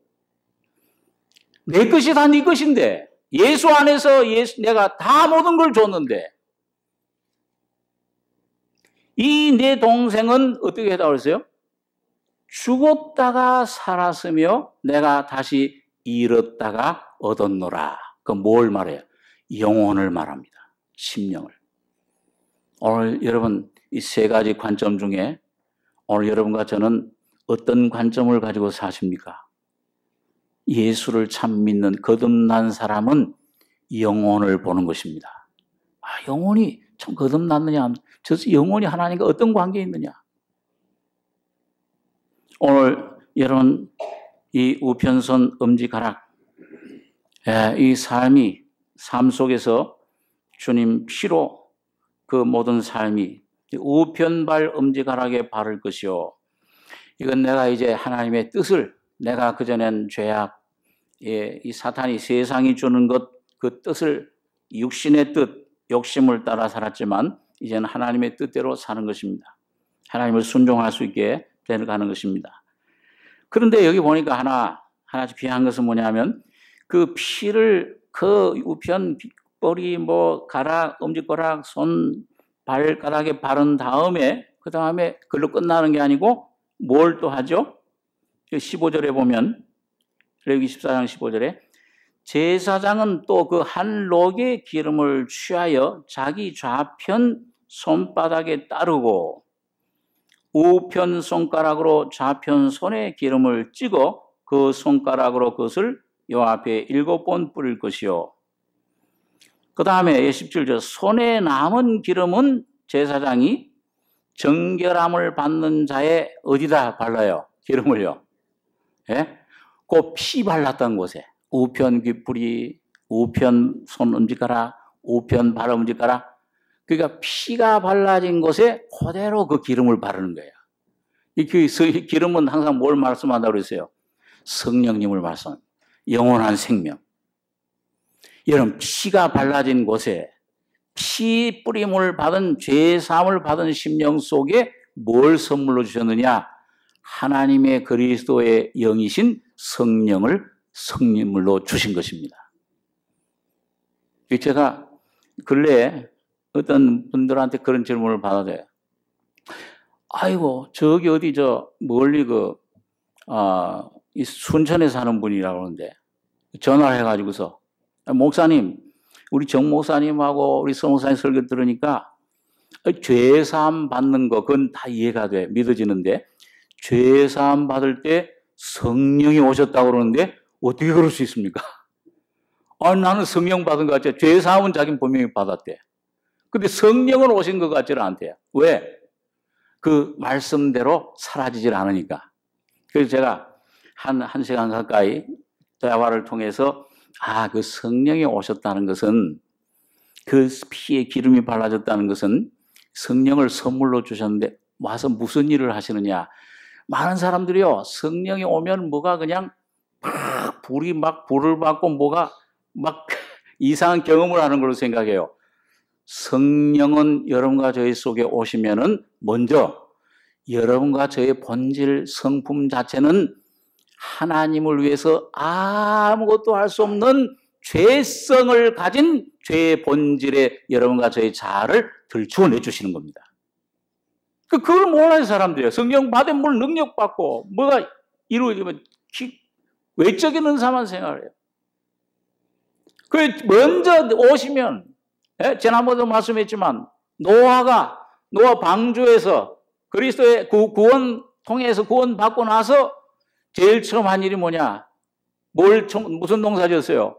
A: 내 것이 다 네 것인데, 예수 안에서 내가 다 모든 걸 줬는데, 이 내 동생은 어떻게 했다고 그랬어요? 죽었다가 살았으며 내가 다시 잃었다가 얻었노라. 그 뭘 말해요? 영혼을 말합니다. 심령을. 오늘 여러분 이 세 가지 관점 중에 오늘 여러분과 저는 어떤 관점을 가지고 사십니까? 예수를 참 믿는 거듭난 사람은 영혼을 보는 것입니다. 영혼이 참 거듭났느냐? 저 영혼이 하나님과 어떤 관계에 있느냐? 오늘 여러분 이 우편손 엄지가락 이 삶 속에서 주님 피로 그 모든 삶이 우편발 엄지가락에 바를 것이요. 이건 내가 이제 하나님의 뜻을 내가 그전엔 죄악, 이 사탄이 세상이 주는 그 뜻을 육신의 뜻, 욕심을 따라 살았지만 이제는 하나님의 뜻대로 사는 것입니다. 하나님을 순종할 수 있게 되가는 것입니다. 그런데 여기 보니까 하나 귀한 것은 뭐냐면 그 피를 그 우편 깃벌이 엄지가락, 손, 발가락에 바른 다음에 그 다음에 그걸로 끝나는 게 아니고 뭘 또 하죠? 15절에 보면 레위기 14장 15절에 제사장은 또 그 한 록의 기름을 취하여 자기 좌편 손바닥에 따르고 우편 손가락으로 좌편 손에 기름을 찍어 그 손가락으로 그것을 여호와 앞에 7번 뿌릴 것이요. 그 다음에 17절 손에 남은 기름은 제사장이 정결함을 받는 자의 어디다 발라요? 기름을요. 예? 그 피 발랐던 곳에 우편 귓불이, 우편 손 엄지가락, 우편 발 엄지가락 그러니까 피가 발라진 곳에 그대로 그 기름을 바르는 거예요. 이 기름은 항상 뭘 말씀한다고 그랬어요? 성령님을 말씀합니다. 영원한 생명. 여러분 피가 발라진 곳에 피 뿌림을 받은 죄사함을 받은 심령 속에 뭘 선물로 주셨느냐? 하나님의 그리스도의 영이신 성령을 성령물로 주신 것입니다. 제가 근래에 어떤 분들한테 그런 질문을 받아요. 아이고 저기 어디 멀리 이 순천에 사는 분이라고 그러는데 전화를 해가지고서 목사님 우리 정 목사님하고 우리 서 목사님 설교 들으니까 죄사함 받는 거 그건 다 이해가 돼 믿어지는데 죄사함 받을 때 성령이 오셨다고 그러는데 어떻게 그럴 수 있습니까? 나는 성령 받은 것 같지 죄사함은 자기는 분명히 받았대. 근데 성령은 오신 것 같지는 않대요. 왜? 그 말씀대로 사라지질 않으니까. 그래서 제가 한 시간 가까이 대화를 통해서 그 성령이 오셨다는 것은 그 피에 기름이 발라졌다는 것은 성령을 선물로 주셨는데 와서 무슨 일을 하시느냐. 많은 사람들이요. 성령이 오면 뭐가 그냥 불을 받고 뭐가 이상한 경험을 하는 걸로 생각해요. 성령은 여러분과 저희 속에 오시면은 먼저 여러분과 저의 본질 성품 자체는 하나님을 위해서 아무것도 할 수 없는 죄성을 가진 죄의 본질의 여러분과 저의 자아를 들추어내 주시는 겁니다. 그걸 몰라요 사람들이요. 성령 받으면 뭘 능력받고 뭐가 이루어지면 외적인 은사만 생각해요. 먼저 오시면 지난번에도 말씀했지만 노아 방주에서 그리스도의 구원 통해서 구원받고 나서 제일 처음 한 일이 뭐냐? 무슨 농사 지었어요?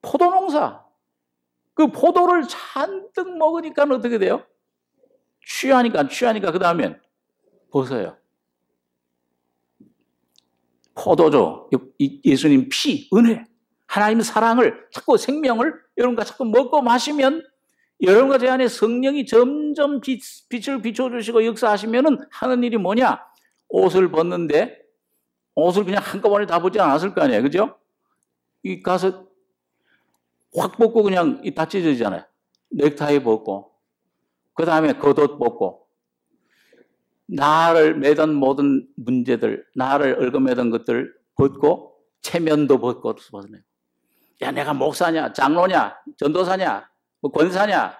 A: 포도농사. 그 포도를 잔뜩 먹으니까 어떻게 돼요? 취하니까 그 다음엔 벗어요. 포도주, 예수님 피, 은혜, 하나님 사랑을 자꾸 생명을 여러분과 자꾸 먹고 마시면 여러분과 제 안에 성령이 점점 빛을 비춰주시고 역사하시면은 하는 일이 뭐냐? 옷을 벗는데 옷을 그냥 한꺼번에 다 벗지 않았을 거 아니에요. 그죠? 이 가서 확 벗고 그냥 다 찢어지잖아요. 넥타이 벗고, 그 다음에 겉옷 벗고, 나를 매던 모든 문제들, 나를 얽어매던 것들 벗고, 체면도 벗고, 벗어내고. 야, 내가 목사냐, 장로냐, 전도사냐, 뭐 권사냐,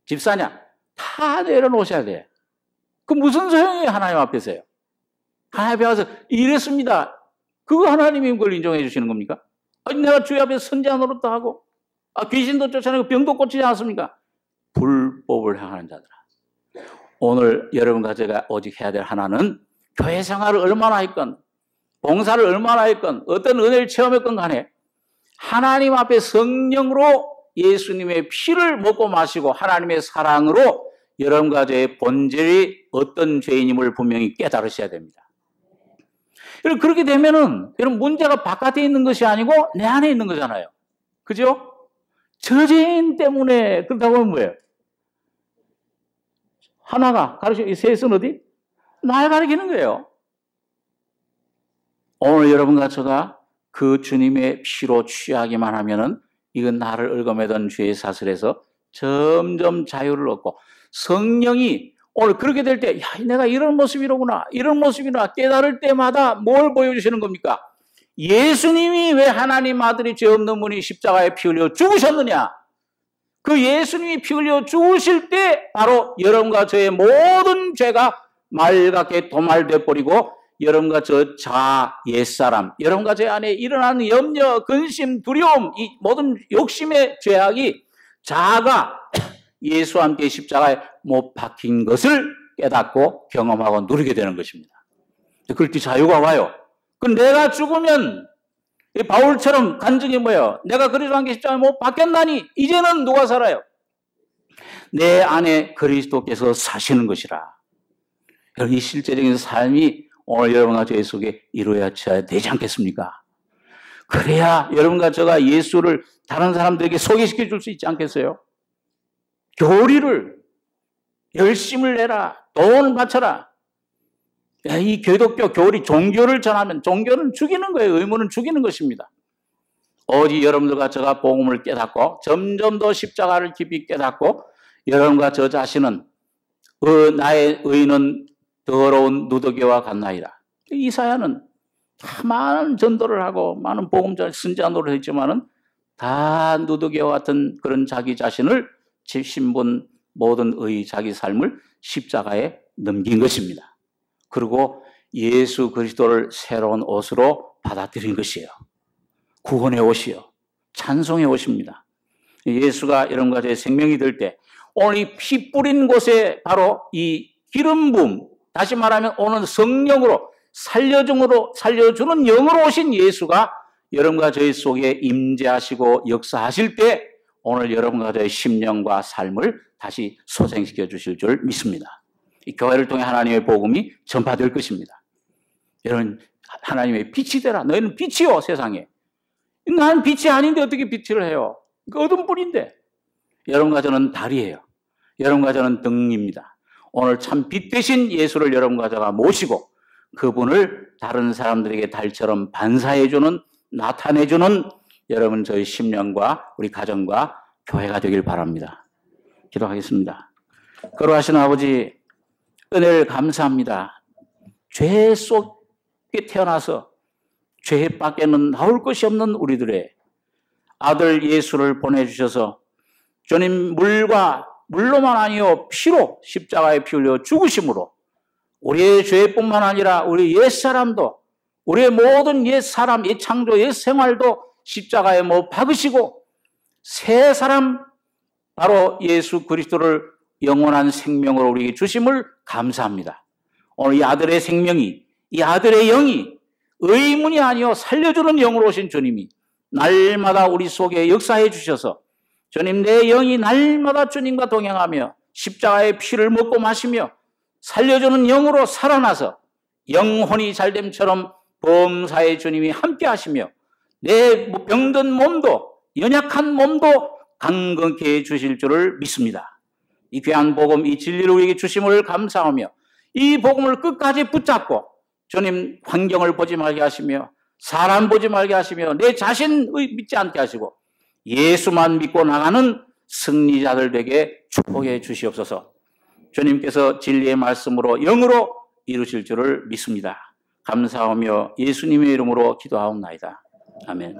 A: 집사냐, 다 내려놓으셔야 돼. 그 무슨 소용이에요, 하나님 앞에서요? 하나님 앞에 와서 이랬습니다. 그거 하나님이 그걸 인정해 주시는 겁니까? 아니, 내가 주의 앞에 선지자 노릇도 하고, 귀신도 쫓아내고 병도 고치지 않았습니까? 불법을 행하는 자들아. 오늘 여러분과 제가 오직 해야 될 하나는 교회 생활을 얼마나 했건, 봉사를 얼마나 했건, 어떤 은혜를 체험했건 간에 하나님 앞에 성령으로 예수님의 피를 먹고 마시고 하나님의 사랑으로 여러분과 저의 본질이 어떤 죄인임을 분명히 깨달으셔야 됩니다. 그렇게 되면은 여러분 문제가 바깥에 있는 것이 아니고 내 안에 있는 거잖아요. 그죠? 저 죄인 때문에 그렇다고 하면 뭐예요? 하나가 가르쳐, 셋은 어디? 날 가리키는 거예요. 오늘 여러분과 제가 그 주님의 피로 취하기만 하면은 이건 나를 얽어매던 죄의 사슬에서 점점 자유를 얻고 성령이 오늘 그렇게 될 때, 야, 내가 이런 모습이로구나, 이런 모습이구나 깨달을 때마다 뭘 보여주시는 겁니까? 예수님이 왜 하나님 아들이 죄 없는 분이 십자가에 피 흘려 죽으셨느냐? 그 예수님이 피 흘려 죽으실 때 바로 여러분과 저의 모든 죄가 맑게 도말돼 버리고 여러분과 저 자아 옛사람, 여러분과 제 안에 일어나는 염려, 근심, 두려움, 이 모든 욕심의 죄악이 자아가 예수와 함께 십자가에 못 박힌 것을 깨닫고 경험하고 누리게 되는 것입니다. 그럴 때 자유가 와요. 그럼 내가 죽으면 바울처럼 간증이 뭐예요? 내가 그리스도와 함께 십자가에 못 박혔나니 이제는 누가 살아요? 내 안에 그리스도께서 사시는 것이라. 이 실제적인 삶이 오늘 여러분과 저희 속에 이루어져야 되지 않겠습니까? 그래야 여러분과 저가 예수를 다른 사람들에게 소개시켜 줄 수 있지 않겠어요? 교리를, 열심을 내라, 돈을 바쳐라. 이 기독교 교리, 종교를 전하면 종교는 죽이는 거예요. 의무는 죽이는 것입니다. 오직 여러분들과 저가 복음을 깨닫고 점점 더 십자가를 깊이 깨닫고 여러분과 저 자신은 나의 의는 더러운 누더기와 같나이다. 이사야는 많은 전도를 하고 많은 복음자 선지자 노릇을 했지만은 다 누더기와 같은 그런 자기 자신을 신분 모든 자기 삶을 십자가에 넘긴 것입니다. 그리고 예수 그리스도를 새로운 옷으로 받아들인 것이에요. 구원의 옷이요. 찬송의 옷입니다. 예수가 여러분과 제 생명이 될 때 오늘 이 피 뿌린 곳에 바로 이 기름 부음, 다시 말하면 오늘 성령으로 살려주는 영으로 오신 예수가 여러분과 저희 속에 임재하시고 역사하실 때 오늘 여러분과 저의 심령과 삶을 다시 소생시켜 주실 줄 믿습니다. 이 교회를 통해 하나님의 복음이 전파될 것입니다. 여러분, 하나님의 빛이 되라. 너희는 빛이요, 세상에. 난 빛이 아닌데 어떻게 빛을 해요? 어둠뿐인데. 여러분과 저는 달이에요. 여러분과 저는 등입니다. 오늘 참 빛 대신 예수를 여러분과 저가 모시고 그분을 다른 사람들에게 달처럼 반사해주는, 나타내주는 여러분 저희 심령과 우리 가정과 교회가 되길 바랍니다. 기도하겠습니다. 거룩하신 아버지, 은혜를 감사합니다. 죄 속에 태어나서 죄 밖에는 나올 것이 없는 우리들의 아들 예수를 보내주셔서 주님 물로만 아니요 피로 십자가에 피 흘려 죽으심으로 우리의 죄뿐만 아니라 우리 옛사람도 우리의 모든 옛사람, 옛창조, 옛생활도 십자가에 못 박으시고 새 사람 바로 예수 그리스도를 영원한 생명으로 우리에게 주심을 감사합니다. 오늘 이 아들의 생명이, 이 아들의 영이 의문이 아니요 살려주는 영으로 오신 주님이 날마다 우리 속에 역사해 주셔서 주님 내 영이 날마다 주님과 동행하며 십자가의 피를 먹고 마시며 살려주는 영으로 살아나서 영혼이 잘됨처럼 범사의 주님이 함께 하시며 내 병든 몸도 연약한 몸도 강건케 해 주실 줄을 믿습니다. 이 귀한 복음, 이 진리를 우리에게 주심을 감사하며 이 복음을 끝까지 붙잡고 주님 환경을 보지 말게 하시며 사람 보지 말게 하시며 내 자신의 믿지 않게 하시고 예수만 믿고 나가는 승리자들 되게 축복해 주시옵소서. 주님께서 진리의 말씀으로 영으로 이루실 줄을 믿습니다. 감사하며 예수님의 이름으로 기도하옵나이다. 아멘.